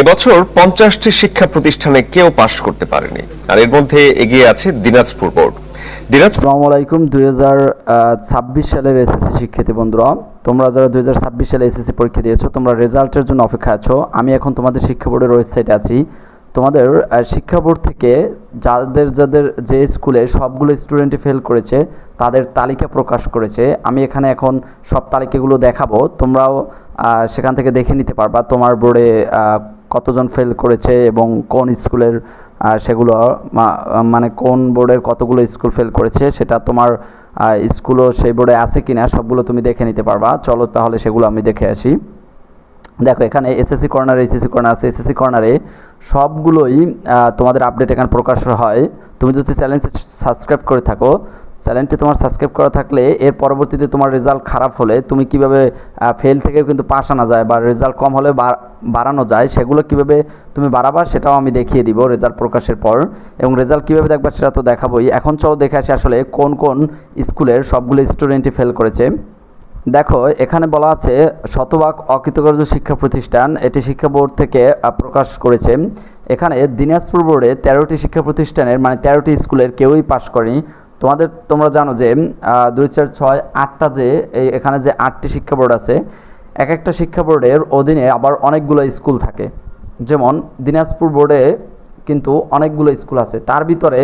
এবছর 50টি শিক্ষা প্রতিষ্ঠানে কেউ পাশ করতে পারেনি, আর এর মধ্যে এগিয়ে আছে দিনাজপুর বোর্ড। আসসালামু আলাইকুম। 2026 সালের এসএসসি শিক্ষার্থী বন্ধুরা, তোমরা যারা 2026 সালে এসএসসি পরীক্ষা দিয়েছো, তোমরা রেজাল্টের জন্য অপেক্ষা আছো। আমি এখন তোমাদের শিক্ষা বোর্ডের ওয়েবসাইটে আছি। তোমাদের শিক্ষা বোর্ড থেকে যাদের যাদের যে স্কুলে সবগুলো স্টুডেন্টই ফেল করেছে তাদের তালিকা প্রকাশ করেছে। আমি এখানে এখন সব তালিকাগুলো দেখাবো, তোমরাও সেখান থেকে দেখে নিতে পারবা তোমার বোর্ডে কতজন ফেল করেছে এবং কোন স্কুলের সেগুলো মানে কোন বোর্ডের কতগুলো স্কুল ফেল করেছে সেটা তোমার স্কুলও সেই বোর্ডে আছে কিনা সবগুলো তুমি দেখে নিতে পারবা। চলো তাহলে সেগুলো আমি দেখে আসি। দেখো, এখানে এসএসসি কর্নারে এসএসসি কর্নার আছে। এসএসসি কর্নারে সবগুলোই তোমাদের আপডেট এখানে প্রকাশ হয়। তুমি যদি চ্যানেলটি সাবস্ক্রাইব করে থাকো, চ্যানেলটি তোমার সাবস্ক্রাইব করা থাকলে এর পরবর্তীতে তোমার রেজাল্ট খারাপ হলে তুমি কিভাবে ফেল থেকেও কিন্তু পাস আনা যায় বা রেজাল্ট কম হলে বাড়ানো যায়, সেগুলো কিভাবে তুমি বাড়াবা সেটাও আমি দেখিয়ে দিব রেজাল্ট প্রকাশের পর। এবং রেজাল্ট কীভাবে দেখবা সেটা তো দেখাবোই। এখন চলো দেখে আসি আসলে কোন কোন স্কুলের সবগুলো স্টুডেন্টই ফেল করেছে। দেখো, এখানে বলা আছে শতভাগ অকৃতকার্য শিক্ষা প্রতিষ্ঠান, এটি শিক্ষা বোর্ড থেকে প্রকাশ করেছে। এখানে দিনাজপুর বোর্ডে 13টি শিক্ষা প্রতিষ্ঠানের মানে 13টি স্কুলের কেউই পাশ করেনি। তোমরা জানো যে 2 4 6 8টা যে এখানে যে 8টি শিক্ষা বোর্ড আছে, এক একটা শিক্ষা বোর্ডের অধীনে আবার অনেকগুলো স্কুল থাকে। যেমন দিনাজপুর বোর্ডে কিন্তু অনেকগুলো স্কুল আছে, তার ভিতরে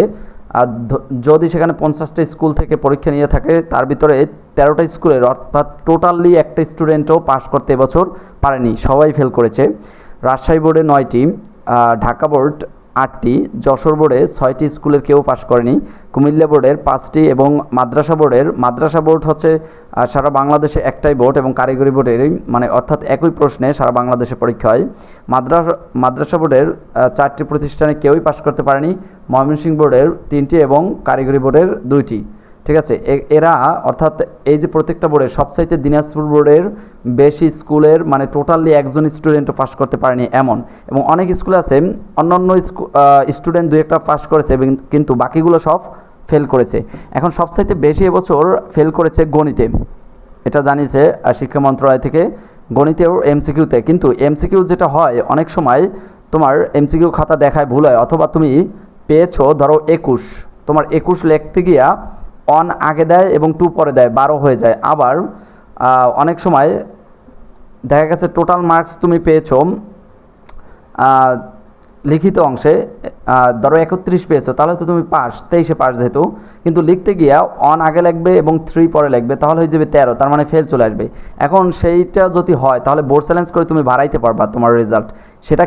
যদি সেখানে 50টা স্কুল থেকে পরীক্ষা নিয়ে থাকে তার ভিতরে 13টা স্কুলের অর্থাৎ টোটালি একটা স্টুডেন্টও পাস করতে এবছর পারেনি, সবাই ফেল করেছে। রাজশাহী বোর্ডে 9টি, ঢাকা বোর্ড 8টি, যশোর বোর্ডে 6টি স্কুলের কেউ পাশ করেনি, কুমিল্লা বোর্ডের 5টি এবং মাদ্রাসা বোর্ড হচ্ছে সারা বাংলাদেশে একটাই বোর্ড এবং কারিগরি বোর্ডেরই মানে অর্থাৎ একই প্রশ্নে সারা বাংলাদেশে পরীক্ষা হয়। মাদ্রাসা বোর্ডের 4টি প্রতিষ্ঠানে কেউই পাশ করতে পারেনি, ময়মনসিংহ বোর্ডের 3টি এবং কারিগরি বোর্ডের 2টি। ঠিক আছে, এরা অর্থাৎ এই যে প্রত্যেকটা বোর্ডের সবচাইতে দিনাজপুর বোর্ডের বেশি স্কুলের মানে টোটালি একজন স্টুডেন্টও পাস করতে পারেনি এমন। এবং অনেক স্কুলে আছে অন্যান্য স্টুডেন্ট 2-1টা পাস করেছে কিন্তু বাকিগুলো সব ফেল করেছে। এখন সবচাইতে বেশি এবছর ফেল করেছে গণিতে, এটা জানিয়েছে শিক্ষা মন্ত্রণালয় থেকে। গণিতেও এমসিকিউতে, কিন্তু এমসিকিউ যেটা হয় অনেক সময় তোমার এমসিকিউ খাতা দেখায় ভুল হয়, অথবা তুমি পেয়েছো ধরো 21, তোমার 21 লিখতে গিয়া 1 আগে দেয় এবং 2 পরে দেয়, 12 হয়ে যায়। আবার অনেক সময় দেখা গেছে টোটাল মার্কস তুমি পেয়েছো লিখিত অংশে ধরো 31 পেয়েছো, তাহলে তো তুমি পাস, 23-এ পাস যেহেতু, কিন্তু লিখতে গিয়া 1 আগে লিখবে এবং 3 পরে লিখবে, তাহলে হয়ে যাবে 13, তার মানে ফেল চলে আসবে। এখন সেইটা যদি হয় তাহলে বোর্ড চ্যালেঞ্জ করে তুমি বাড়াইতে পারবা তোমার রেজাল্ট, সেটা